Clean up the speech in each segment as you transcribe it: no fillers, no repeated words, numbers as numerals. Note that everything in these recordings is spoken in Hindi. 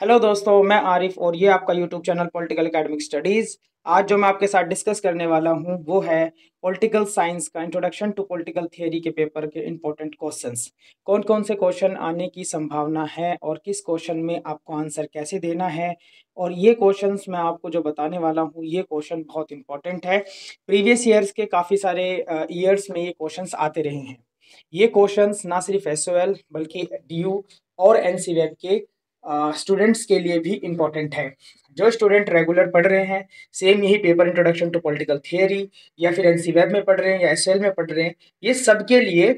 हेलो दोस्तों, मैं आरिफ और ये आपका YouTube channel political academic studies. आज जो मैं आपके साथ डिस्कस करने वाला हूँ वो है पॉलिटिकल साइंस का इंट्रोडक्शन टू पॉलिटिकल थियरी के पेपर के इम्पोर्टेंट क्वेश्चंस। कौन कौन से क्वेश्चन आने की संभावना है और किस क्वेश्चन में आपको आंसर कैसे देना है। और ये क्वेश्चंस मैं आपको जो बताने वाला हूँ ये क्वेश्चन बहुत इंपॉर्टेंट है। प्रीवियस ईयर्स के काफ़ी सारे ईयर्स में ये क्वेश्चंस आते रहे हैं। ये क्वेश्चंस ना सिर्फ एसओएल बल्कि डीयू और एनसीवेब के स्टूडेंट्स के लिए भी इम्पोर्टेंट है। जो स्टूडेंट रेगुलर पढ़ रहे हैं, सेम यही paper introduction to political theory या फिर एनसीवेब में पढ़ रहे हैं या एसएल में पढ़ रहे हैं, ये सबके लिए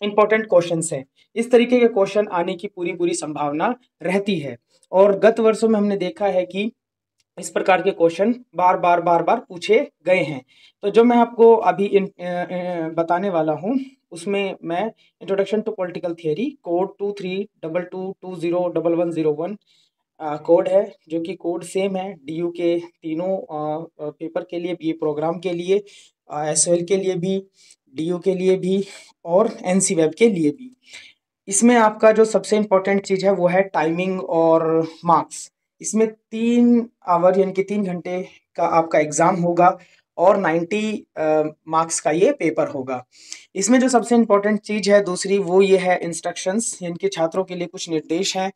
इम्पोर्टेंट क्वेश्चंस हैं। इस तरीके के क्वेश्चन आने की पूरी पूरी संभावना रहती है और गत वर्षों में हमने देखा है कि इस प्रकार के क्वेश्चन बार बार पूछे गए हैं। तो जो मैं आपको अभी बताने वाला हूँ उसमें मैं introduction to political theory code 2322201101 code है, जो कि कोड सेम है डीयू के तीनों पेपर के लिए, बी प्रोग्राम के लिए, एसएल के लिए भी, डीयू के लिए भी और एनसी वेब के लिए भी। इसमें आपका जो सबसे इम्पोर्टेंट चीज़ है वो है टाइमिंग और मार्क्स। इसमें 3 आवर यानी कि 3 घंटे का आपका एग्ज़ाम होगा और 90 मार्क्स का ये पेपर होगा। इसमें जो सबसे इम्पोर्टेंट चीज़ है दूसरी वो ये है इंस्ट्रक्शंस, यानी कि छात्रों के लिए कुछ निर्देश हैं,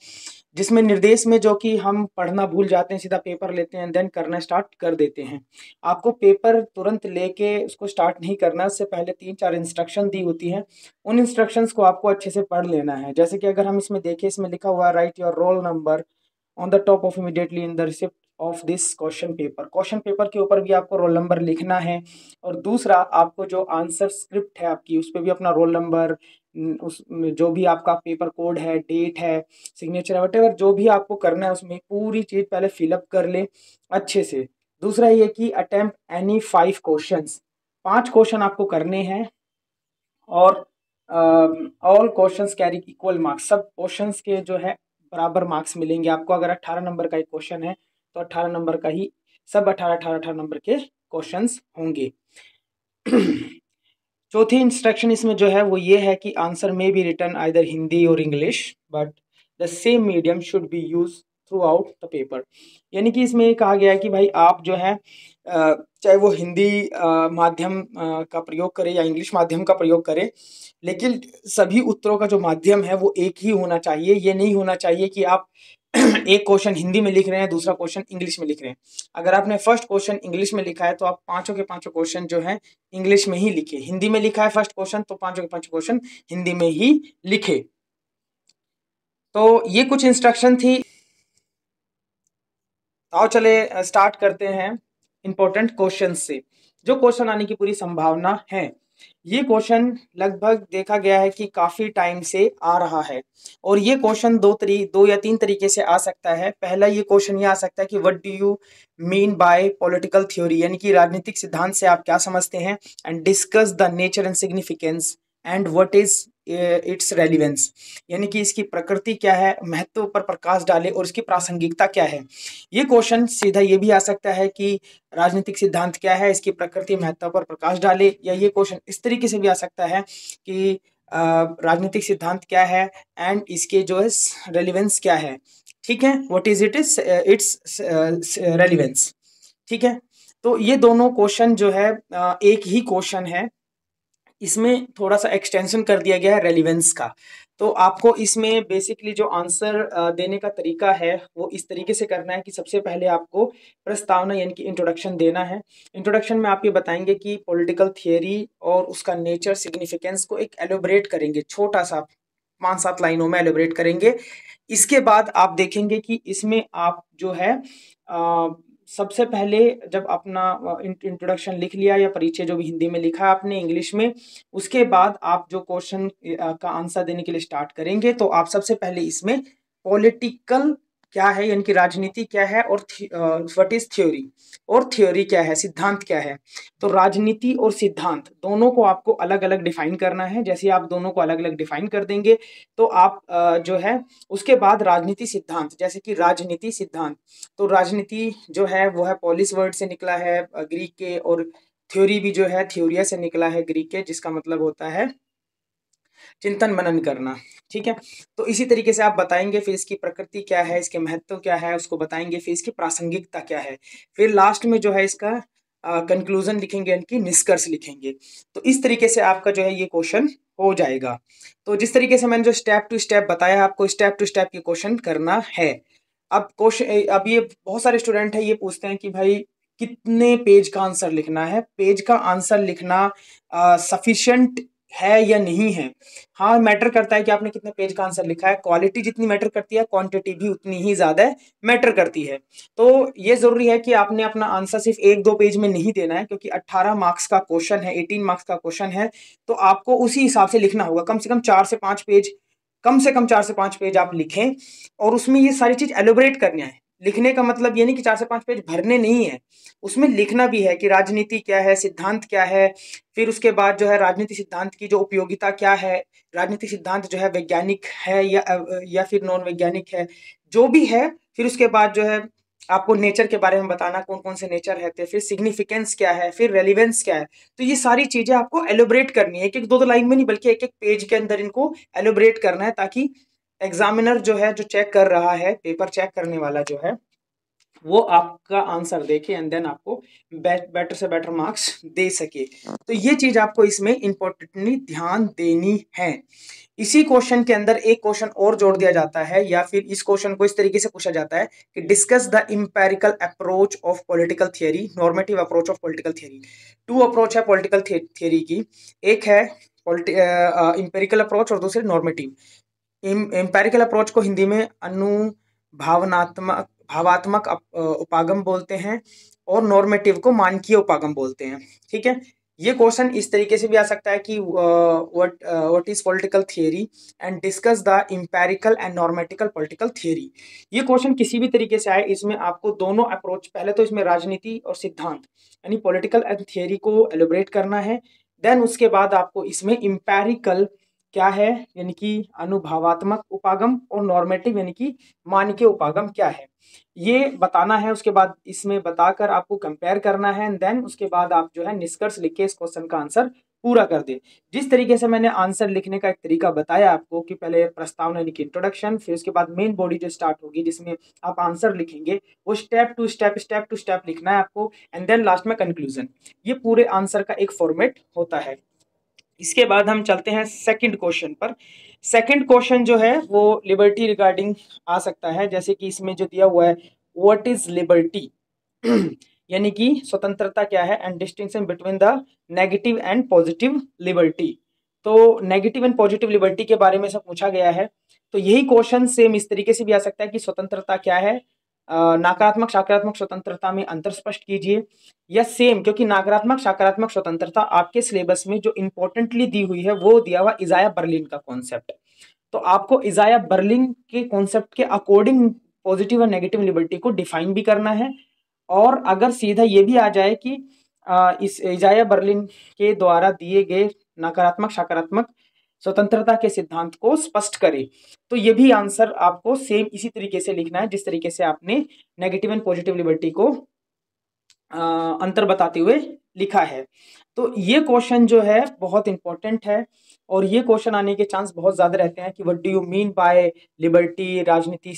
जिसमें निर्देश में जो कि हम पढ़ना भूल जाते हैं, सीधा पेपर लेते हैं देन करना स्टार्ट कर देते हैं। आपको पेपर तुरंत लेके उसको स्टार्ट नहीं करना, उससे पहले 3-4 इंस्ट्रक्शन दी होती हैं। उन इंस्ट्रक्शंस को आपको अच्छे से पढ़ लेना है। जैसे कि अगर हम इसमें देखें, इसमें लिखा हुआ है right your roll number on the top of immediately in the receipt of this question paper. Question paper के ऊपर भी आपको रोल नंबर लिखना है और दूसरा आपको जो आंसर स्क्रिप्ट है आपकी उस पर भी अपना रोल नंबर, उस जो भी आपका पेपर कोड है, डेट है, सिग्नेचर है, वटेवर जो भी आपको करना है उसमें पूरी चीज़ पहले फिलअप कर ले अच्छे से। दूसरा ये कि अटेम्प्ट एनी 5 क्वेश्चंस, 5 क्वेश्चन आपको करने हैं और all questions carry equal marks. सब क्वेश्चंस के जो है बराबर मार्क्स मिलेंगे आपको। अगर 18 नंबर का एक क्वेश्चन है तो 18 नंबर का ही सब 18 नंबर के क्वेश्चंस होंगे। चौथी इंस्ट्रक्शन इसमें जो है वो ये है कि आंसर में बी रिटन आइदर हिंदी और English but the same medium should be use through out the paper. यानी कि इसमें ये कहा गया है कि भाई आप जो है चाहे वो हिंदी माध्यम का प्रयोग करें या इंग्लिश माध्यम का प्रयोग करें, लेकिन सभी उत्तरों का जो माध्यम है वो एक ही होना चाहिए। ये नहीं होना चाहिए कि आप एक क्वेश्चन हिंदी में लिख रहे हैं, दूसरा क्वेश्चन इंग्लिश में लिख रहे हैं। अगर आपने फर्स्ट क्वेश्चन इंग्लिश में लिखा है तो आप पांचों के पांचों क्वेश्चन जो है इंग्लिश में ही लिखे। हिंदी में लिखा है फर्स्ट क्वेश्चन तो पांचों के पांचों क्वेश्चन हिंदी में ही लिखे। तो ये कुछ इंस्ट्रक्शन थी। आओ चले स्टार्ट करते हैं इंपॉर्टेंट क्वेश्चन से, जो क्वेश्चन आने की पूरी संभावना है। ये क्वेश्चन लगभग देखा गया है कि काफी टाइम से आ रहा है और ये क्वेश्चन दो या तीन तरीके से आ सकता है। पहला ये क्वेश्चन ये आ सकता है कि what do you mean by political theory, यानी कि राजनीतिक सिद्धांत से आप क्या समझते हैं, and discuss the nature and significance and what is its relevance, यानी कि इसकी प्रकृति क्या है, महत्व पर प्रकाश डाले और इसकी प्रासंगिकता क्या है। ये क्वेश्चन सीधा ये भी आ सकता है कि राजनीतिक सिद्धांत क्या है, इसकी प्रकृति महत्व पर प्रकाश डाले, या ये क्वेश्चन इस तरीके से भी आ सकता है कि राजनीतिक सिद्धांत क्या है एंड इसके जो है रेलिवेंस क्या है। ठीक है, व्हाट इज इट्स रेलिवेंस। ठीक है, तो ये दोनों क्वेश्चन जो है एक ही क्वेश्चन है। इसमें थोड़ा सा एक्सटेंशन कर दिया गया है रेलिवेंस का। तो आपको इसमें बेसिकली जो आंसर देने का तरीका है वो इस तरीके से करना है कि सबसे पहले आपको प्रस्तावना यानी कि इंट्रोडक्शन देना है। इंट्रोडक्शन में आप ये बताएंगे कि पॉलिटिकल थियरी और उसका नेचर, सिग्निफिकेंस को एक एलोबरेट करेंगे, छोटा सा 5-7 लाइनों में एलोबरेट करेंगे। इसके बाद आप देखेंगे कि इसमें आप जो है सबसे पहले जब अपना इंट्रोडक्शन लिख लिया या परिचय जो भी हिंदी में लिखा है आपने इंग्लिश में, उसके बाद आप जो क्वेश्चन का आंसर देने के लिए स्टार्ट करेंगे तो आप सबसे पहले इसमें पॉलिटिकल क्या है यानी कि राजनीति क्या है और व्हाट इज थ्योरी, और थ्योरी क्या है, सिद्धांत क्या है। तो राजनीति और सिद्धांत दोनों को आपको अलग अलग डिफाइन करना है। जैसे आप दोनों को अलग अलग डिफाइन कर देंगे तो आप जो है उसके बाद राजनीति सिद्धांत, जैसे कि राजनीति सिद्धांत, तो राजनीति जो है वो है पॉलिस वर्ड से निकला है ग्रीक के, और थ्योरी भी जो है थ्योरिया से निकला है ग्रीक के, जिसका मतलब होता है चिंतन मनन करना। ठीक है, तो इसी तरीके से आप बताएंगे फिर इसकी प्रकृति क्या है, इसके महत्व क्या है उसको बताएंगे, फिर इसकी प्रासंगिकता क्या है, फिर लास्ट में जो है इसका कंक्लूजन लिखेंगे, यानी कि निष्कर्ष लिखेंगे। तो इस तरीके से आपका जो है ये क्वेश्चन हो जाएगा। तो जिस तरीके से मैंने जो स्टेप टू स्टेप बताया, आपको स्टेप टू स्टेप ये क्वेश्चन करना है। अब क्वेश्चन, अब ये बहुत सारे स्टूडेंट है ये पूछते हैं कि भाई कितने पेज का आंसर लिखना है, पेज का आंसर लिखना सफिशिएंट है या नहीं है। हाँ, मैटर करता है कि आपने कितने पेज का आंसर लिखा है, क्वालिटी जितनी मैटर करती है क्वांटिटी भी उतनी ही ज्यादा मैटर करती है। तो ये जरूरी है कि आपने अपना आंसर सिर्फ 1-2 पेज में नहीं देना है, क्योंकि 18 मार्क्स का क्वेश्चन है, 18 मार्क्स का क्वेश्चन है, तो आपको उसी हिसाब से लिखना होगा। कम से कम 4 से 5 पेज, कम से कम 4 से 5 पेज आप लिखें, और उसमें ये सारी चीज एलोबरेट करनी है। लिखने का मतलब ये नहीं कि 4 से 5 पेज भरने नहीं है, उसमें लिखना भी है कि राजनीति क्या है, सिद्धांत क्या है, फिर उसके बाद जो है राजनीति सिद्धांत की जो उपयोगिता क्या है, राजनीति सिद्धांत जो है वैज्ञानिक है या फिर नॉन वैज्ञानिक है, जो भी है। फिर उसके बाद जो है आपको नेचर के बारे में बताना, कौन कौन से नेचर रहते हैं, फिर सिग्निफिकेंस क्या है, फिर रेलिवेंस क्या है। तो ये सारी चीजें आपको एलोबरेट करनी है, एक एक 2-2 लाइन में नहीं, बल्कि एक एक पेज के अंदर इनको एलोबरेट करना है, ताकि एग्जामिनर जो है, जो चेक कर रहा है, पेपर चेक करने वाला जो है, वो आपका आंसर देखे एंड देन आपको बेटर से बेटर मार्क्स दे सके। तो ये चीज आपको इसमें इंपॉर्टेंटली ध्यान देनी है। इसी क्वेश्चन के अंदर एक क्वेश्चन और जोड़ दिया जाता है, या फिर इस क्वेश्चन को इस तरीके से पूछा जाता है कि discuss the empirical approach of political theory, normative approach of political theory. 2 approach है पॉलिटिकल थियरी की, एक है इंपेरिकल अप्रोच और दूसरी नॉर्मेटिव। एम्पेरिकल अप्रोच को हिंदी में अनुभावनात्मक भावात्मक उपागम बोलते हैं, और नॉर्मेटिव को मानकीय उपागम बोलते हैं। ठीक है, ये क्वेश्चन इस तरीके से भी आ सकता है कि what is political theory and discuss the empirical and normatical political theory. ये क्वेश्चन किसी भी तरीके से आए, इसमें आपको दोनों अप्रोच, पहले तो इसमें राजनीति और सिद्धांत यानी पॉलिटिकल एंड थियरी को एलोबरेट करना है, देन उसके बाद आपको इसमें इंपेरिकल क्या है यानी कि अनुभवात्मक उपागम, और नॉर्मेटिव यानी कि मानकीय उपागम क्या है, ये बताना है। उसके बाद इसमें बताकर आपको कंपेयर करना है, एंड देन उसके बाद आप जो है निष्कर्ष लिख के इस क्वेश्चन का आंसर पूरा कर दे। जिस तरीके से मैंने आंसर लिखने का एक तरीका बताया आपको कि पहले प्रस्तावना यानी कि इंट्रोडक्शन, फिर उसके बाद मेन बॉडी जो स्टार्ट होगी जिसमें आप आंसर लिखेंगे, वो स्टेप टू स्टेप लिखना है आपको, एंड देन लास्ट में कंक्लूजन। ये पूरे आंसर का एक फॉर्मेट होता है। इसके बाद हम चलते हैं सेकंड क्वेश्चन पर। सेकंड क्वेश्चन जो है वो लिबर्टी रिगार्डिंग आ सकता है, जैसे कि इसमें जो दिया हुआ है व्हाट इज लिबर्टी यानी कि स्वतंत्रता क्या है, and distinction between the negative and positive liberty. तो नेगेटिव एंड पॉजिटिव लिबर्टी के बारे में सब पूछा गया है। तो यही क्वेश्चन सेम इस तरीके से भी आ सकता है कि स्वतंत्रता क्या है, नकारात्मक सकारात्मक स्वतंत्रता में अंतर स्पष्ट कीजिए, या सेम, क्योंकि नकारात्मक सकारात्मक स्वतंत्रता आपके सिलेबस में जो इंपॉर्टेंटली दी हुई है वो दिया हुआ इजाया बर्लिन का कॉन्सेप्ट। तो आपको इजाया बर्लिन के कॉन्सेप्ट के अकॉर्डिंग पॉजिटिव और नेगेटिव लिबर्टी को डिफाइन भी करना है, और अगर सीधा ये भी आ जाए कि इस इजाया बर्लिन के द्वारा दिए गए नकारात्मक सकारात्मक स्वतंत्रता के सिद्धांत को स्पष्ट करे, तो ये भी आंसर आपको सेम इसी तरीके से लिखना है जिस तरीके से आपने नेगेटिव एंड पॉजिटिव लिबर्टी को अंतर बताते हुए लिखा है। तो ये क्वेश्चन जो है बहुत इंपॉर्टेंट है, और ये क्वेश्चन आने के चांस बहुत ज्यादा रहते हैं कि what do you mean by liberty, राजनीति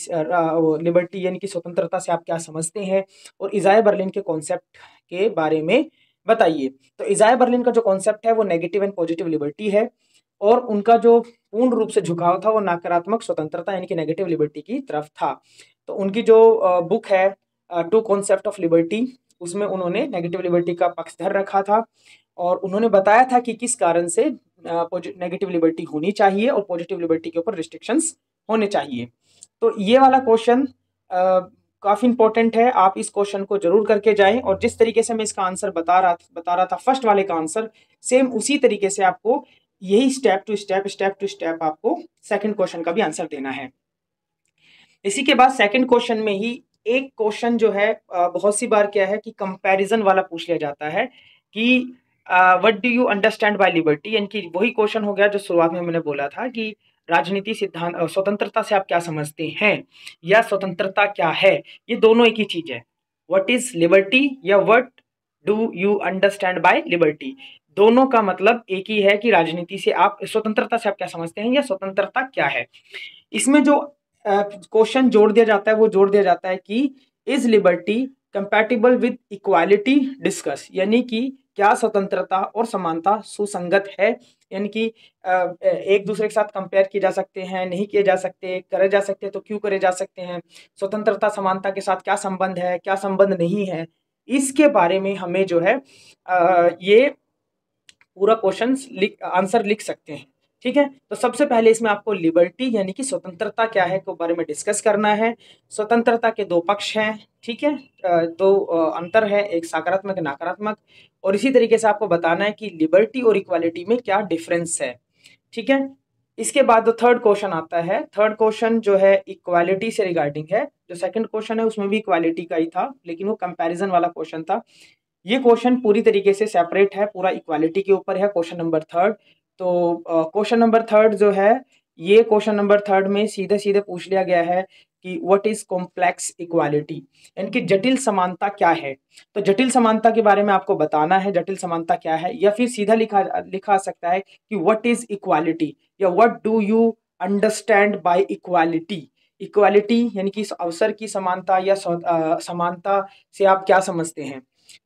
लिबर्टी यानी कि स्वतंत्रता से आप क्या समझते हैं, और इजाया बर्लिन के कॉन्सेप्ट के बारे में बताइए। तो इजाया बर्लिन का जो कॉन्सेप्ट है वो नेगेटिव एंड पॉजिटिव लिबर्टी है, और उनका जो पूर्ण रूप से झुकाव था वो नकारात्मक स्वतंत्रता यानी कि नेगेटिव लिबर्टी की तरफ था। तो उनकी जो बुक है टू कॉन्सेप्ट ऑफ लिबर्टी, उसमें उन्होंने नेगेटिव लिबर्टी का पक्षधर रखा था, और उन्होंने बताया था कि किस कारण से नेगेटिव लिबर्टी होनी चाहिए और पॉजिटिव लिबर्टी के ऊपर रिस्ट्रिक्शंस होने चाहिए। तो ये वाला क्वेश्चन काफी इंपॉर्टेंट है, आप इस क्वेश्चन को जरूर करके जाएं, और जिस तरीके से मैं इसका आंसर बता रहा था फर्स्ट वाले का आंसर, सेम उसी तरीके से आपको यही स्टेप टू स्टेप आपको सेकंड क्वेश्चन का भी आंसर देना है। इसी के बाद सेकंड क्वेश्चन में ही एक क्वेश्चन जो है बहुत सी बार क्या है कि कंपैरिजन वाला पूछ लिया जाता है कि what do you understand by liberty, यानी कि वही क्वेश्चन हो गया जो शुरुआत में मैंने बोला था कि राजनीति सिद्धांत स्वतंत्रता से आप क्या समझते हैं, या स्वतंत्रता क्या है, ये दोनों एक ही चीज है। व्हाट इज लिबर्टी या what do you understand by liberty, दोनों का मतलब एक ही है कि राजनीति से आप स्वतंत्रता से आप क्या समझते हैं या स्वतंत्रता क्या है। इसमें जो क्वेश्चन जोड़ दिया जाता है वो जोड़ दिया जाता है कि is liberty compatible with equality discuss, यानी कि क्या स्वतंत्रता और समानता सुसंगत है, यानी कि एक दूसरे के साथ कंपेयर किए जा सकते हैं, नहीं किए जा सकते, करे जा सकते हैं तो क्यों करे जा सकते हैं, स्वतंत्रता समानता के साथ क्या संबंध है, क्या संबंध नहीं है, इसके बारे में हमें जो है ये पूरा क्वेश्चन आंसर लिख सकते हैं। ठीक है, तो सबसे पहले इसमें आपको लिबर्टी यानी कि स्वतंत्रता क्या है के बारे में डिस्कस करना है। स्वतंत्रता के दो पक्ष हैं, ठीक है, दो अंतर है, एक सकारात्मक नकारात्मक, और इसी तरीके से आपको बताना है कि लिबर्टी और इक्वालिटी में क्या डिफरेंस है। ठीक है, इसके बाद जो थर्ड क्वेश्चन आता है, थर्ड क्वेश्चन जो है इक्वालिटी से रिगार्डिंग है। जो सेकंड क्वेश्चन है उसमें भी इक्वालिटी का ही था, लेकिन वो कंपैरिजन वाला क्वेश्चन था। ये क्वेश्चन पूरी तरीके से सेपरेट है, पूरा इक्वालिटी के ऊपर है, क्वेश्चन नंबर थर्ड। तो क्वेश्चन नंबर थर्ड जो है, ये क्वेश्चन नंबर थर्ड में सीधे सीधे पूछ लिया गया है कि व्हाट इज कॉम्प्लेक्स इक्वालिटी, यानी कि जटिल समानता क्या है। तो जटिल समानता के बारे में आपको बताना है जटिल समानता क्या है, या फिर सीधा लिखा लिखा सकता है कि व्हाट इज इक्वालिटी, या what do you understand by equality. Equality यानी कि अवसर की समानता या समानता से आप क्या समझते हैं।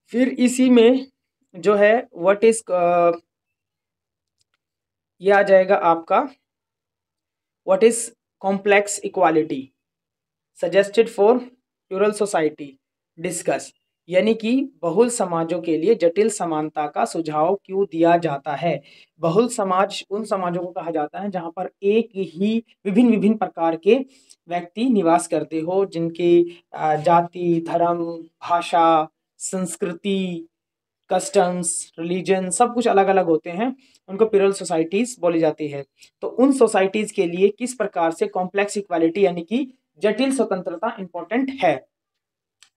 फिर इसी में जो है व्हाट इज ये आ जाएगा आपका what is complex equality suggested for plural society discuss, यानी कि बहुल समाजों के लिए जटिल समानता का सुझाव क्यों दिया जाता है। बहुल समाज उन समाजों को कहा जाता है जहां पर एक ही विभिन्न विभिन्न प्रकार के व्यक्ति निवास करते हो, जिनकी जाति, धर्म, भाषा, संस्कृति, कस्टम्स, रिलीजन सब कुछ अलग अलग होते हैं, उनको प्लूरल सोसाइटीज बोली जाती है। तो उन सोसाइटीज के लिए किस प्रकार से कॉम्प्लेक्स इक्वालिटी यानी कि जटिल स्वतंत्रता इंपॉर्टेंट है।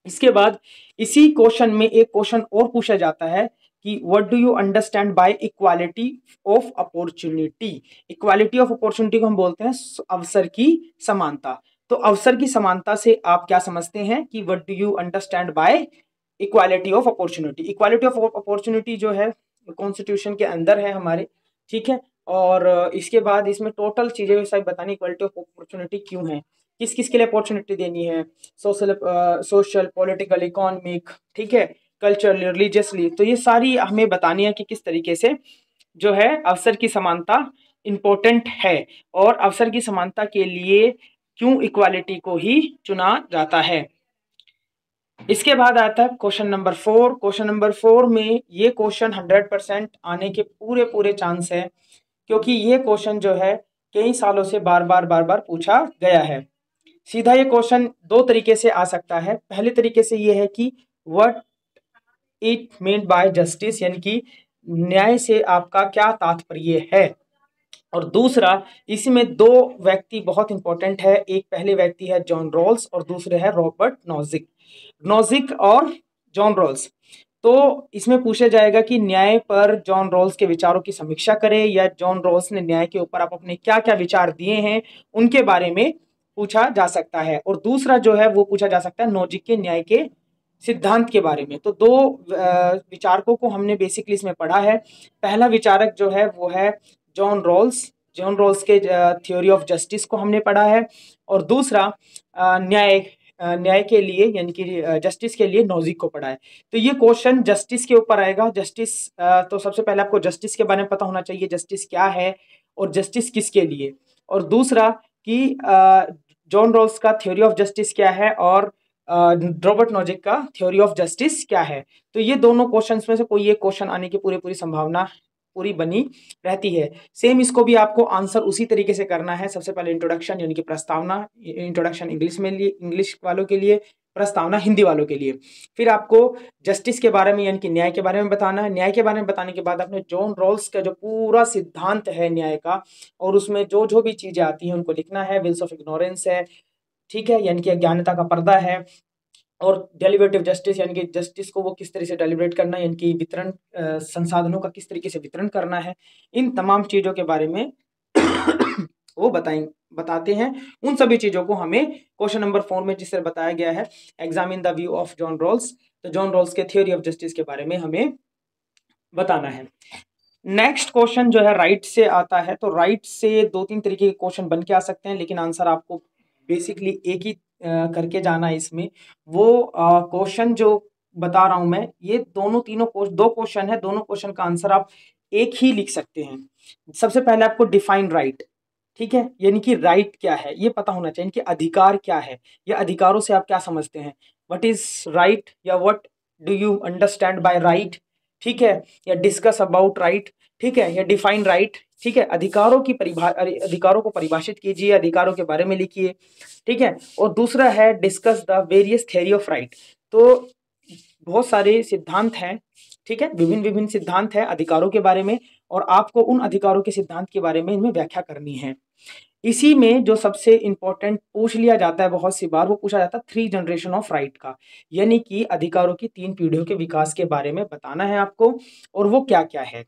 इसके बाद इसी क्वेश्चन में एक क्वेश्चन और पूछा जाता है कि what do you understand by equality of opportunity. Equality of opportunity को हम बोलते हैं अवसर की समानता। तो अवसर की समानता से आप क्या समझते हैं कि what do you understand by equality of opportunity. Equality of opportunity जो है कॉन्स्टिट्यूशन के अंदर है हमारे, ठीक है। और इसके बाद इसमें टोटल चीजें सब बतानी, इक्वालिटी ऑफ अपॉर्चुनिटी क्यों है, किस किस के लिए अपॉर्चुनिटी देनी है, सोशल पॉलिटिकल इकोनॉमिक, ठीक है, कल्चरली, रिलीजियसली, तो ये सारी हमें बतानी है कि किस तरीके से जो है अवसर की समानता इम्पोर्टेंट है, और अवसर की समानता के लिए क्यों इक्वालिटी को ही चुना जाता है। इसके बाद आता है क्वेश्चन नंबर 4। क्वेश्चन नंबर 4 में ये क्वेश्चन 100% आने के पूरे पूरे चांस है, क्योंकि ये क्वेश्चन जो है कई सालों से बार बार पूछा गया है। सीधा ये क्वेश्चन दो तरीके से आ सकता है। पहले तरीके से ये है कि what it mean by justice, यानी कि न्याय से आपका क्या तात्पर्य है। और दूसरा, इसमें दो व्यक्ति बहुत इंपॉर्टेंट है, एक पहले व्यक्ति है जॉन रॉल्स और दूसरे है रॉबर्ट नॉजिक। नॉजिक और जॉन रॉल्स, तो इसमें पूछा जाएगा कि न्याय पर जॉन रॉल्स के विचारों की समीक्षा करें, या जॉन रॉल्स ने न्याय के ऊपर आप अपने क्या क्या विचार दिए हैं उनके बारे में पूछा जा सकता है। और दूसरा जो है वो पूछा जा सकता है नॉजिक के न्याय के सिद्धांत के बारे में। तो दो विचारकों को हमने बेसिकली इसमें पढ़ा है। पहला विचारक जो है वो है जॉन रॉल्स, जॉन रॉल्स के थ्योरी ऑफ जस्टिस को हमने पढ़ा है। और दूसरा न्याय के लिए यानी कि जस्टिस के लिए नॉजिक को पढ़ा है। तो ये क्वेश्चन जस्टिस के ऊपर आएगा। जस्टिस, तो सबसे पहले आपको जस्टिस के बारे में पता होना चाहिए, जस्टिस क्या है और जस्टिस किसके लिए। और दूसरा कि जॉन रॉल्स का थ्योरी ऑफ जस्टिस क्या है और रॉबर्ट नॉजिक का थ्योरी ऑफ जस्टिस क्या है। तो ये दोनों क्वेश्चंस में से कोई एक क्वेश्चन आने की पूरी संभावना पूरी बनी रहती है। सेम इसको भी आपको आंसर उसी तरीके से करना है। सबसे पहले इंट्रोडक्शन यानी कि प्रस्तावना, इंट्रोडक्शन इंग्लिश में लिए, इंग्लिश वालों के लिए, प्रस्तावना हिंदी वालों के लिए। फिर आपको जस्टिस के बारे में यानी कि न्याय के बारे में बताना है। न्याय के बारे में बताने के बाद आपने जॉन रॉल्स का जो पूरा सिद्धांत है न्याय का, और उसमें जो जो भी चीजें आती हैं उनको लिखना है। विल्स ऑफ इग्नोरेंस है, ठीक है, यानी कि अज्ञानता का पर्दा है। और डेलिबरेटिव जस्टिस यानी कि जस्टिस को वो किस तरह से डेलिबरेट करना है, यानी कि वितरण, संसाधनों का किस तरीके से वितरण करना है। इन तमाम चीजों के बारे में वो बताते हैं। उन सभी चीजों को हमें क्वेश्चन नंबर 4 में जिस तरह बताया गया है, examine the view of John Rawls, तो जॉन रॉल्स के थ्योरी ऑफ जस्टिस के बारे में हमें बताना है। नेक्स्ट क्वेश्चन जो है राइट से आता है, तो राइट से दो तीन तरीके के क्वेश्चन बन के आ सकते हैं, लेकिन आंसर आपको बेसिकली एक ही करके जाना है इसमें। वो क्वेश्चन जो बता रहा हूं मैं, ये दोनों तीनों दो क्वेश्चन है, दोनों क्वेश्चन का आंसर आप एक ही लिख सकते हैं। सबसे पहले आपको डिफाइन राइट, ठीक है, यानी कि राइट क्या है ये पता होना चाहिए, इनके अधिकार क्या है, या अधिकारों से आप क्या समझते हैं, व्हाट इज राइट, या what do you understand by right, ठीक है, या डिस्कस अबाउट राइट, ठीक है, या डिफाइन राइट, ठीक है। अधिकारों को परिभाषित कीजिए, अधिकारों के बारे में लिखिए, ठीक है। और दूसरा है discuss the various theory of right. तो बहुत सारे सिद्धांत हैं, ठीक है, विभिन्न विभिन्न सिद्धांत हैं अधिकारों के बारे में, और आपको उन अधिकारों के सिद्धांत के बारे में इनमें व्याख्या करनी है। इसी में जो सबसे इंपॉर्टेंट पूछ लिया जाता है बहुत सी बार, वो पूछा जाता है 3 जनरेशन ऑफ राइट का, यानी कि अधिकारों की 3 पीढ़ियों के विकास के बारे में बताना है आपको, और वो क्या क्या है।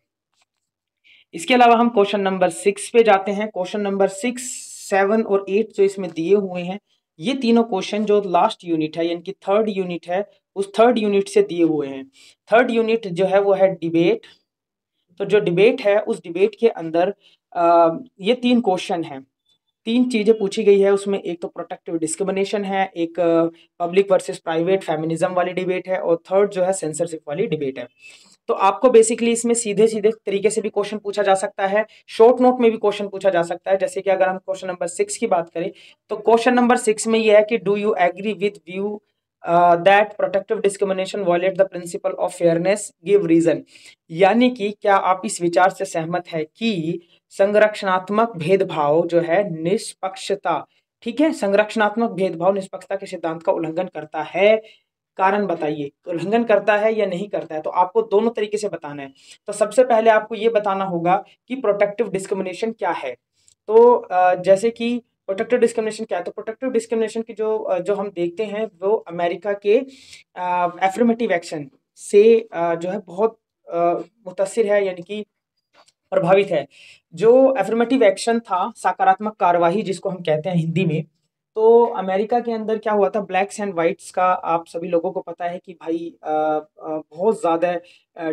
इसके अलावा हम क्वेश्चन नंबर 6 पे जाते हैं। क्वेश्चन नंबर 6, 7 और 8 जो इसमें दिए हुए हैं, ये तीनों क्वेश्चन जो लास्ट यूनिट है यानी कि थर्ड यूनिट है, उस थर्ड यूनिट से दिए हुए हैं। थर्ड यूनिट जो है वो है डिबेट। तो जो डिबेट है, उस डिबेट के अंदर ये 3 क्वेश्चन हैं, 3 चीजें पूछी गई है उसमें। एक तो प्रोटेक्टिव डिस्क्रिमिनेशन है, एक पब्लिक वर्सेस प्राइवेट फेमिनिज्म वाली डिबेट है, और थर्ड जो है सेंसरशिप वाली डिबेट है। तो आपको बेसिकली इसमें सीधे सीधे तरीके से भी क्वेश्चन पूछा जा सकता है, शॉर्ट नोट में भी क्वेश्चन पूछा जा सकता है। जैसे कि अगर हम क्वेश्चन नंबर 6 की बात करें, तो क्वेश्चन नंबर 6 में यह है कि do you agree with view that protective discrimination violate the principle of fairness, give reason. यानी कि क्या आप इस विचार से सहमत है कि संरक्षणात्मक भेदभाव जो है निष्पक्षता, ठीक है, संरक्षणात्मक भेदभाव निष्पक्षता के सिद्धांत का उल्लंघन करता है, कारण बताइए, उल्लंघन करता है या नहीं करता है। तो आपको दोनों तरीके से बताना है। तो सबसे पहले आपको ये बताना होगा कि प्रोटेक्टिव डिस्क्रिमिनेशन क्या है। तो जैसे कि प्रोटेक्टिव डिस्क्रिमिनेशन क्या है, तो प्रोटेक्टिव डिस्क्रिमिनेशन की जो हम देखते हैं वो अमेरिका के एफर्मेटिव एक्शन से जो है बहुत मुतासिर है, यानी कि प्रभावित है। जो एफर्मेटिव एक्शन था, सकारात्मक कार्यवाही जिसको हम कहते हैं हिंदी में, तो अमेरिका के अंदर क्या हुआ था, ब्लैक्स एंड वाइट्स का आप सभी लोगों को पता है कि भाई बहुत ज़्यादा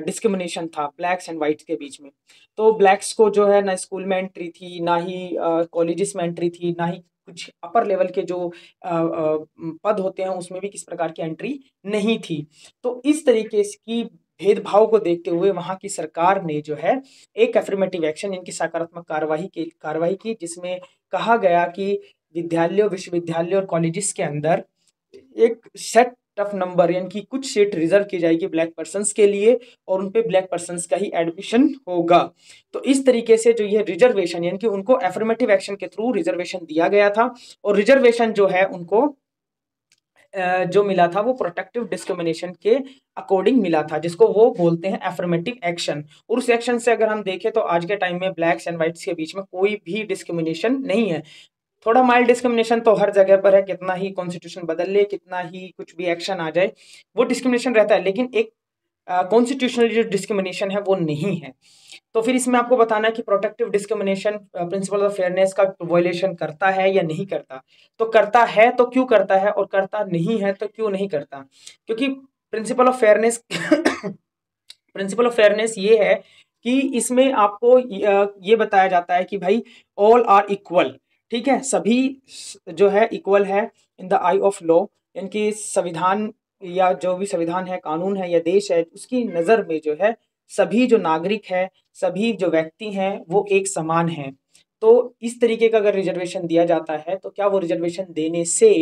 डिस्क्रिमिनेशन था ब्लैक्स एंड वाइट्स के बीच में। तो ब्लैक्स को जो है ना स्कूल में एंट्री थी, ना ही कॉलेजेस में एंट्री थी, ना ही कुछ अपर लेवल के जो पद होते हैं उसमें भी किस प्रकार की एंट्री नहीं थी। तो इस तरीके की भेदभाव को देखते हुए वहां की सरकार ने जो है एक एफर्मेटिव एक्शन, इनकी सकारात्मक कार्रवाई की, जिसमें कहा गया कि विद्यालयों, विश्वविद्यालयों और कॉलेजेस के अंदर एक सेट ऑफ नंबर यानी कि कुछ सीट रिजर्व की जाएगी ब्लैक पर्सन्स के लिए, और उन पे ब्लैक पर्सन्स का ही एडमिशन होगा। तो इस तरीके से जो ये रिजर्वेशन यानी कि उनको एफर्मेटिव एक्शन के थ्रू रिजर्वेशन दिया गया था, और रिजर्वेशन जो है उनको जो मिला था वो प्रोटेक्टिव डिस्क्रिमिनेशन के अकॉर्डिंग मिला था, जिसको वो बोलते हैं एफर्मेटिव एक्शन। और उस एक्शन से अगर हम देखें तो आज के टाइम में ब्लैक्स एंड व्हाइट्स के बीच में कोई भी डिस्क्रिमिनेशन नहीं है। थोड़ा माइल्ड डिस्क्रिमिनेशन तो हर जगह पर है, कितना ही कॉन्स्टिट्यूशन बदल ले, कितना ही कुछ भी एक्शन आ जाए, वो डिस्क्रिमिनेशन रहता है, लेकिन एक कॉन्स्टिट्यूशनल जो डिस्क्रिमिनेशन है वो नहीं है। तो फिर इसमें आपको बताना है कि protective discrimination principal of fairness का वायलेशन करता है या नहीं करता। तो करता है तो क्यों करता है, और करता नहीं है तो क्यों नहीं करता। क्योंकि principal of fairness principal of fairness ये है कि इसमें आपको ये बताया जाता है कि भाई ऑल आर इक्वल, ठीक है, सभी जो है इक्वल है in the I of law, इनकी संविधान या जो भी संविधान है, कानून है या देश है, उसकी नज़र में जो है सभी जो नागरिक है, सभी जो व्यक्ति हैं वो एक समान हैं। तो इस तरीके का अगर रिजर्वेशन दिया जाता है तो क्या वो रिजर्वेशन देने से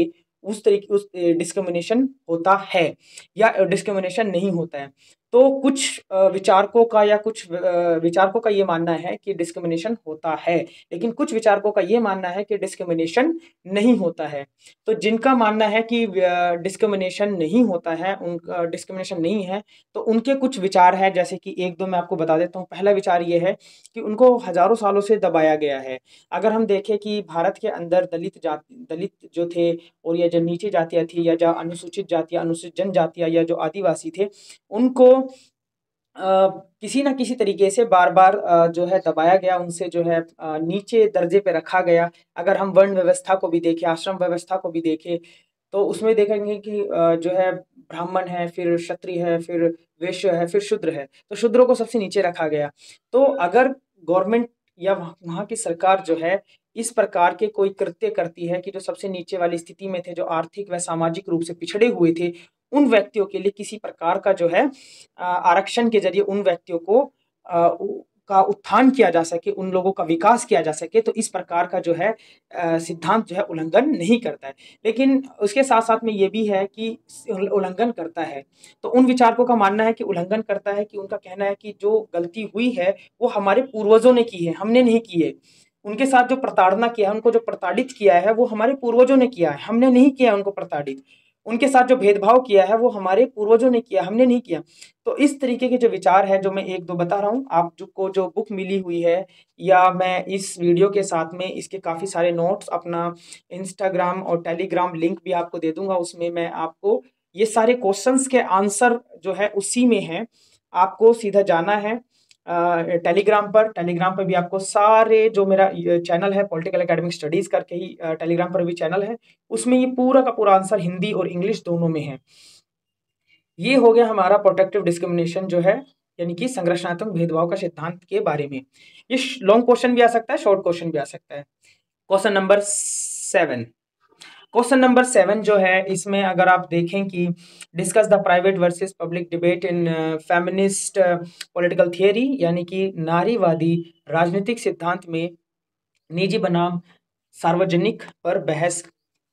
उस डिस्क्रिमिनेशन होता है या डिस्क्रिमिनेशन नहीं होता है। तो कुछ विचारकों का या कुछ विचारकों का ये मानना है कि डिस्क्रिमिनेशन होता है, लेकिन कुछ विचारकों का ये मानना है कि डिस्क्रिमिनेशन नहीं होता है। तो जिनका मानना है कि डिस्क्रिमिनेशन नहीं होता है, उनका डिस्क्रिमिनेशन नहीं है, तो उनके कुछ विचार हैं, जैसे कि एक दो मैं आपको बता देता हूँ। पहला विचार ये है कि उनको हजारों सालों से दबाया गया है। अगर हम देखें कि भारत के अंदर दलित जो थे, और या जो नीची जातियाँ थी, या जो अनुसूचित जातियाँ, अनुसूचित जनजातियाँ, या जो आदिवासी थे, उनको किसी ना किसी तरीके से बार बार जो है दबाया गया, उनसे जो है नीचे दर्जे पे रखा गया। अगर हम वर्ण व्यवस्था को भी देखें, आश्रम व्यवस्था को भी देखें, तो उसमें देखेंगे कि जो है ब्राह्मण है, फिर क्षत्रिय है, फिर वैश्य है, फिर शूद्र है, तो शूद्रों को सबसे नीचे रखा गया। तो अगर गवर्नमेंट या वहाँ की सरकार जो है इस प्रकार के कोई कृत्य करती है कि जो सबसे नीचे वाली स्थिति में थे, जो आर्थिक व सामाजिक रूप से पिछड़े हुए थे, उन व्यक्तियों के लिए किसी प्रकार का जो है आरक्षण के जरिए उन व्यक्तियों को का उत्थान किया जा सके, उन लोगों का विकास किया जा सके, तो इस प्रकार का जो है सिद्धांत जो है उल्लंघन नहीं करता है। लेकिन उसके साथ-साथ में ये भी है कि उल्लंघन करता है। तो उन विचारकों का मानना है कि उल्लंघन करता है, कि उनका कहना है कि जो गलती हुई है, वो हमारे पूर्वजों ने की है, हमने नहीं की है। उनके साथ जो प्रताड़ना किया है, उनको जो प्रताड़ित किया है, वो हमारे पूर्वजों ने किया है, हमने नहीं किया उनको प्रताड़ित। उनके साथ जो भेदभाव किया है, वो हमारे पूर्वजों ने किया, हमने नहीं किया। तो इस तरीके के जो विचार हैं, जो मैं 1-2 बता रहा हूँ, आप जो को जो बुक मिली हुई है या मैं इस वीडियो के साथ में इसके काफ़ी सारे नोट्स अपना इंस्टाग्राम और टेलीग्राम लिंक भी आपको दे दूँगा, उसमें मैं आपको ये सारे क्वेश्चंस के आंसर जो है उसी में हैं। आपको सीधा जाना है टेलीग्राम पर भी आपको सारे जो मेरा ये चैनल है पॉलिटिकल एकेडमिक स्टडीज़ करके ही टेलीग्राम पर भी चैनल है, उसमें ये पूरा का पूरा आंसर हिंदी और इंग्लिश दोनों में है। ये हो गया हमारा प्रोटेक्टिव डिस्क्रिमिनेशन जो है, यानी कि संरचनात्मक भेदभाव का सिद्धांत के बारे में। ये लॉन्ग क्वेश्चन भी आ सकता है, शॉर्ट क्वेश्चन भी आ सकता है। Question number 7। क्वेश्चन नंबर 7 जो है, इसमें अगर आप देखें कि discuss the private versus public debate in feminist political theory, यानी कि नारीवादी राजनीतिक सिद्धांत में निजी बनाम सार्वजनिक पर बहस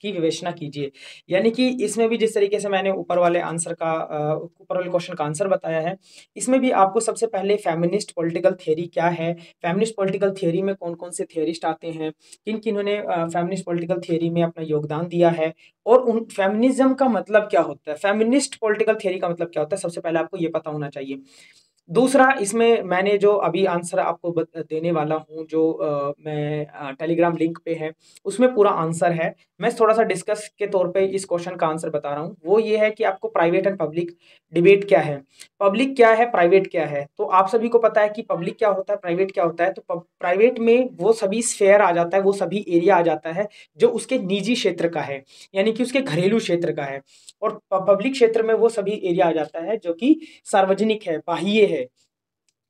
की विवेचना कीजिए। यानी कि इसमें भी जिस तरीके से मैंने ऊपर वाले क्वेश्चन का आंसर बताया है, इसमें भी आपको सबसे पहले फेमिनिस्ट पॉलिटिकल थियरी क्या है, फेमिनिस्ट पॉलिटिकल थियरी में कौन-कौन से थियरिस्ट आते हैं, किन-किन्होंने फेमिनिस्ट पॉलिटिकल थियरी में अपना योगदान दिया है और उन फेमिनिज़्म का मतलब क्या होता है, फेमिनिस्ट पॉलिटिकल थियरी का मतलब क्या होता है, सबसे पहले आपको ये पता होना चाहिए। दूसरा, इसमें मैंने जो अभी आंसर आपको देने वाला हूँ, जो मैं टेलीग्राम लिंक पे है, उसमें पूरा आंसर है। मैं थोड़ा-सा डिस्कस के तौर पे इस क्वेश्चन का आंसर बता रहा हूँ। वो ये है कि आपको प्राइवेट एंड पब्लिक डिबेट क्या है? पब्लिक क्या है, प्राइवेट क्या है? तो आप सभी को पता है कि पब्लिक क्या होता है, प्राइवेट क्या होता है। तो प्राइवेट में वो सभी स्फेयर आ जाता है, वो सभी एरिया आ जाता है, जो उसके निजी क्षेत्र का है, यानी कि उसके घरेलू क्षेत्र का है। और पब्लिक क्षेत्र में वो सभी एरिया आ जाता है, जो कि सार्वजनिक है, बाह्य है।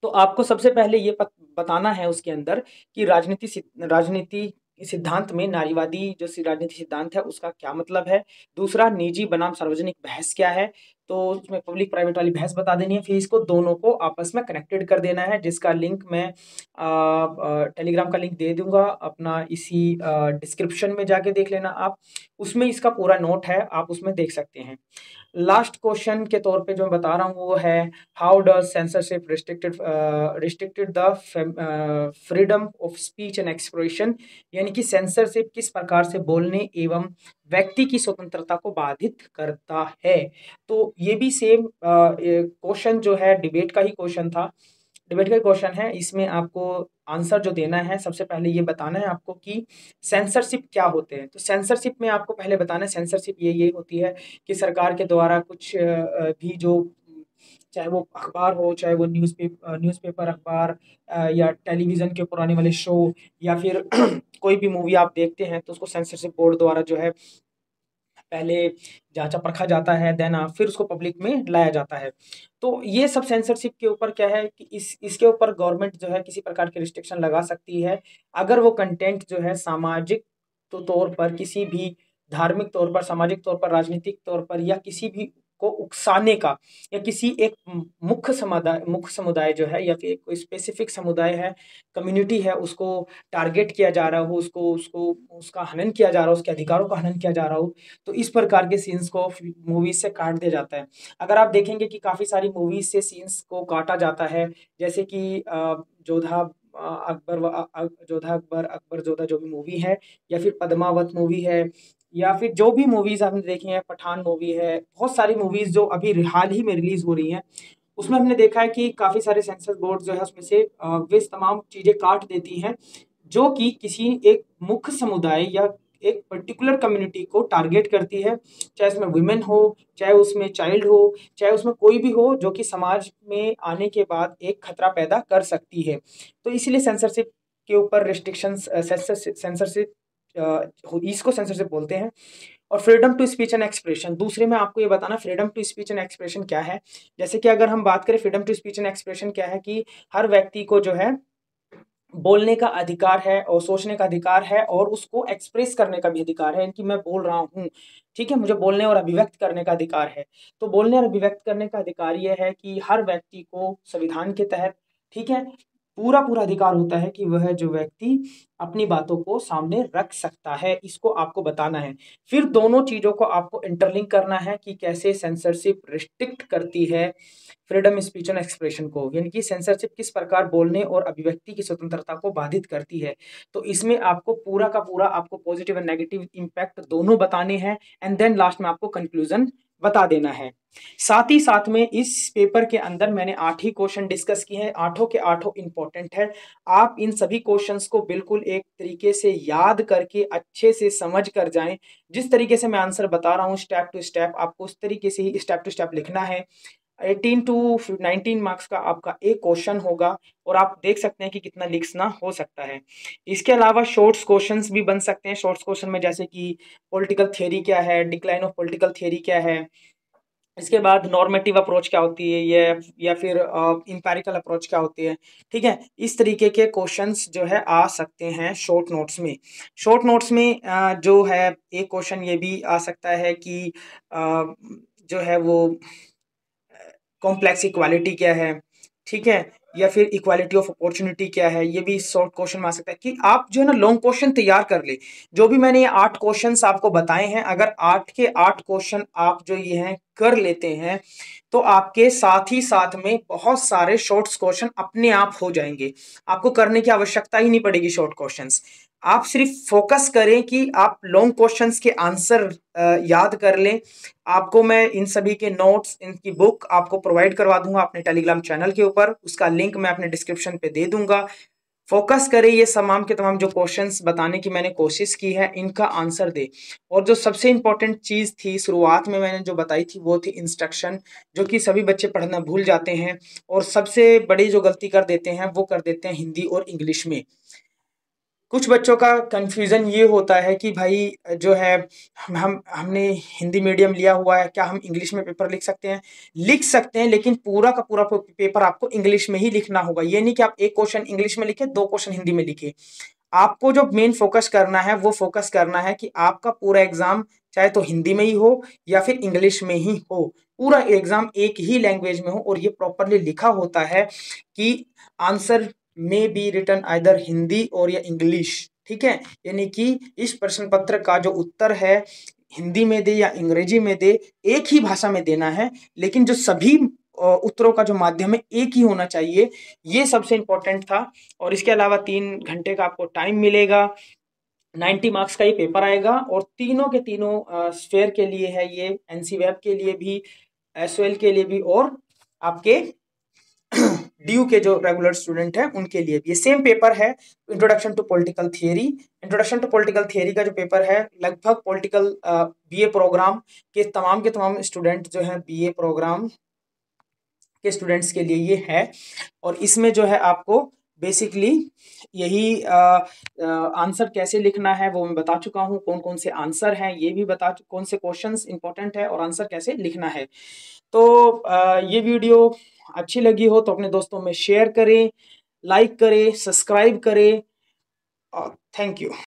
तो आपको सबसे पहले ये बताना है उसके अंदर कि राजनीति सिद्धांत में नारीवादी जो राजनीति सिद्धांत है उसका क्या मतलब है। दूसरा, निजी बनाम सार्वजनिक बहस क्या है, तो उसमें पब्लिक प्राइवेट वाली बहस बता देनी है। फिर इसको दोनों को आपस में कनेक्टेड कर देना है, जिसका लिंक मैं टेलीग्राम का लिंक दे दूंगा अपना इसी डिस्क्रिप्शन में, जाके देख लेना आप। उसमें इसका पूरा नोट है, आप उसमें देख सकते हैं। लास्ट क्वेश्चन के तौर पे जो मैं बता रहा हूँ वो है, how does censorship restricted the freedom of speech and expression, यानी कि सेंसरशिप किस प्रकार से बोलने एवं व्यक्ति की स्वतंत्रता को बाधित करता है। तो ये भी सेम क्वेश्चन जो है डिबेट का ही क्वेश्चन था, डिबेट का क्वेश्चन है। इसमें आपको आंसर जो देना है, सबसे पहले ये बताना है आपको कि सेंसरशिप क्या होते हैं। तो सेंसरशिप में आपको पहले बताना है, सेंसरशिप ये होती है कि सरकार के द्वारा कुछ भी जो चाहे वो अखबार हो, चाहे वो न्यूज़पेपर, अखबार या टेलीविज़न के पुराने वाले शो, या फिर कोई भी मूवी आप देखते हैं, तो उसको सेंसरशिप बोर्ड द्वारा जो है पहले जाँचा-परखा जाता है, देन फिर उसको पब्लिक में लाया जाता है। तो ये सब सेंसरशिप के ऊपर क्या है कि इसके ऊपर गवर्नमेंट जो है किसी प्रकार की रिस्ट्रिक्शन लगा सकती है, अगर वो कंटेंट जो है सामाजिक तौर पर, किसी भी धार्मिक तौर पर, सामाजिक तौर पर, राजनीतिक तौर पर, या किसी भी को उकसाने का, या किसी एक मुख्य समुदाय जो है, या फिर कोई स्पेसिफिक समुदाय है, कम्युनिटी है, उसको टारगेट किया जा रहा हो, उसको उसको उसका हनन किया जा रहा हो, उसके अधिकारों का हनन किया जा रहा हो, तो इस प्रकार के सीन्स को मूवीज से काट दिया जाता है। अगर आप देखेंगे कि काफ़ी सारी मूवीज से सीन्स को काटा जाता है, जैसे कि जोधा अकबर, अकबर जोधा जो भी मूवी है, या फिर पद्मावत मूवी है, या फिर जो भी मूवीज आपने देखी हैं, पठान मूवी है, बहुत सारी मूवीज जो अभी हाल ही में रिलीज हो रही हैं, उसमें हमने देखा है कि काफ़ी सारे सेंसर बोर्ड जो है उसमें से वे तमाम चीज़ें काट देती हैं, जो कि किसी एक मुख्य समुदाय या एक पर्टिकुलर कम्युनिटी को टारगेट करती है, चाहे उसमें वुमेन हो, चाहे उसमें चाइल्ड हो, चाहे उसमें कोई भी हो, जो कि समाज में आने के बाद एक खतरा पैदा कर सकती है। तो इसलिए सेंसरशिप के ऊपर रिस्ट्रिक्शंस, सेंसरशिप इसको सेंसरशिप बोलते हैं। और freedom to speech and expression, दूसरे में आपको ये बताना freedom to speech and expression क्या है। जैसे कि अगर हम बात करें freedom to speech and expression क्या है कि हर व्यक्ति को जो है बोलने का अधिकार है और सोचने का अधिकार है और उसको एक्सप्रेस करने का भी अधिकार है कि मैं बोल रहा हूँ, ठीक है, मुझे बोलने और अभिव्यक्त करने का अधिकार है। तो बोलने और अभिव्यक्त करने का अधिकार ये है कि हर व्यक्ति को संविधान के तहत, ठीक है, पूरा पूरा अधिकार होता है कि वह जो व्यक्ति अपनी बातों को सामने रख सकता है, इसको आपको बताना है। फिर दोनों चीजों को आपको इंटरलिंक करना है कि कैसे सेंसरशिप रिस्ट्रिक्ट करती है फ्रीडम स्पीच एंड एक्सप्रेशन को, यानी कि सेंसरशिप किस प्रकार बोलने और अभिव्यक्ति की स्वतंत्रता को बाधित करती है। तो इसमें आपको पूरा का पूरा आपको पॉजिटिव एंड नेगेटिव इम्पैक्ट दोनों बताने हैं एंड देन लास्ट में आपको कंक्लूजन बता देना है। साथ ही साथ में इस पेपर के अंदर मैंने 8 ही क्वेश्चन डिस्कस किए हैं, आठों के आठों इंपॉर्टेंट है। आप इन सभी क्वेश्चंस को बिल्कुल एक तरीके से याद करके अच्छे से समझ कर जाएं। जिस तरीके से मैं आंसर बता रहा हूं स्टेप टू स्टेप, आपको उस तरीके से ही स्टेप टू स्टेप लिखना है। 18 टू 19 मार्क्स का आपका एक क्वेश्चन होगा और आप देख सकते हैं कि कितना लिखना हो सकता है। इसके अलावा शॉर्ट्स क्वेश्चंस भी बन सकते हैं। शॉर्ट्स क्वेश्चन में जैसे कि पॉलिटिकल थियरी क्या है, डिक्लाइन ऑफ पॉलिटिकल थियरी क्या है, इसके बाद नॉर्मेटिव अप्रोच क्या होती है ये, या फिर इंपेरिकल अप्रोच क्या होती है, ठीक है। इस तरीके के क्वेश्चंस जो है आ सकते हैं शॉर्ट नोट्स में। शॉर्ट नोट्स में जो है एक क्वेश्चन ये भी आ सकता है कि जो है वो कॉम्प्लेक्स इक्वालिटी क्या है, ठीक है, या फिर इक्वालिटी ऑफ अपॉर्चुनिटी क्या है, ये भी शॉर्ट क्वेश्चन में आ सकता है। कि आप जो है ना लॉन्ग क्वेश्चन तैयार कर ले। जो भी मैंने ये 8 क्वेश्चंस आपको बताए हैं, अगर 8 के 8 क्वेश्चन आप जो ये हैं कर लेते हैं तो आपके साथ ही साथ में बहुत सारे शॉर्ट्स क्वेश्चन अपने आप हो जाएंगे। आपको करने की आवश्यकता ही नहीं पड़ेगी शॉर्ट क्वेश्चंस। आप सिर्फ फोकस करें कि आप लॉन्ग क्वेश्चंस के आंसर याद कर लें। आपको मैं इन सभी के नोट्स, इनकी बुक आपको प्रोवाइड करवा दूंगा अपने टेलीग्राम चैनल के ऊपर, उसका लिंक मैं अपने डिस्क्रिप्शन पे दे दूंगा। फोकस करें, ये तमाम के तमाम जो क्वेश्चंस बताने की मैंने कोशिश की है इनका आंसर दे। और जो सबसे इंपॉर्टेंट चीज थी शुरुआत में मैंने जो बताई थी वो थी इंस्ट्रक्शन, जो कि सभी बच्चे पढ़ना भूल जाते हैं और सबसे बड़ी जो गलती कर देते हैं वो कर देते हैं हिंदी और इंग्लिश में। कुछ बच्चों का कंफ्यूजन ये होता है कि भाई जो है हमने हिंदी मीडियम लिया हुआ है, क्या हम इंग्लिश में पेपर लिख सकते हैं? लिख सकते हैं, लेकिन पूरा का पूरा पेपर आपको इंग्लिश में ही लिखना होगा। ये नहीं कि आप एक क्वेश्चन इंग्लिश में लिखे, 2 क्वेश्चन हिंदी में लिखे। आपको जो मेन फोकस करना है वो फोकस करना है कि आपका पूरा एग्जाम चाहे तो हिंदी में ही हो या फिर इंग्लिश में ही हो, पूरा एग्जाम एक ही लैंग्वेज में हो और ये प्रॉपरली लिखा होता है कि आंसर में बी रिटन आइदर हिंदी और या इंग्लिश, ठीक है। यानी कि इस प्रश्न पत्र का जो उत्तर है हिंदी में दे या अंग्रेजी में दे, एक ही भाषा में देना है, लेकिन जो सभी उत्तरों का जो माध्यम है एक ही होना चाहिए। ये सबसे इंपॉर्टेंट था। और इसके अलावा 3 घंटे का आपको टाइम मिलेगा। 90 मार्क्स का ये पेपर आएगा और तीनों के तीनों स्फेयर के लिए है, ये एनसी वेब के लिए भी, एसओएल के लिए भी और आपके ड्यू के जो रेगुलर स्टूडेंट हैं उनके लिए भी ये सेम पेपर है। Introduction to political theory, introduction to political theory का जो पेपर है लगभग पॉलिटिकल बीए प्रोग्राम के तमाम स्टूडेंट जो हैं बीए प्रोग्राम के स्टूडेंट्स के लिए ये है। और इसमें जो है आपको बेसिकली यही आंसर कैसे लिखना है वो मैं बता चुका हूँ, कौन कौन से आंसर हैं ये भी कौन से क्वेश्चंस इंपॉर्टेंट है और आंसर कैसे लिखना है। तो ये वीडियो अच्छी लगी हो तो अपने दोस्तों में शेयर करें, लाइक करें, सब्सक्राइब करें। Thank you.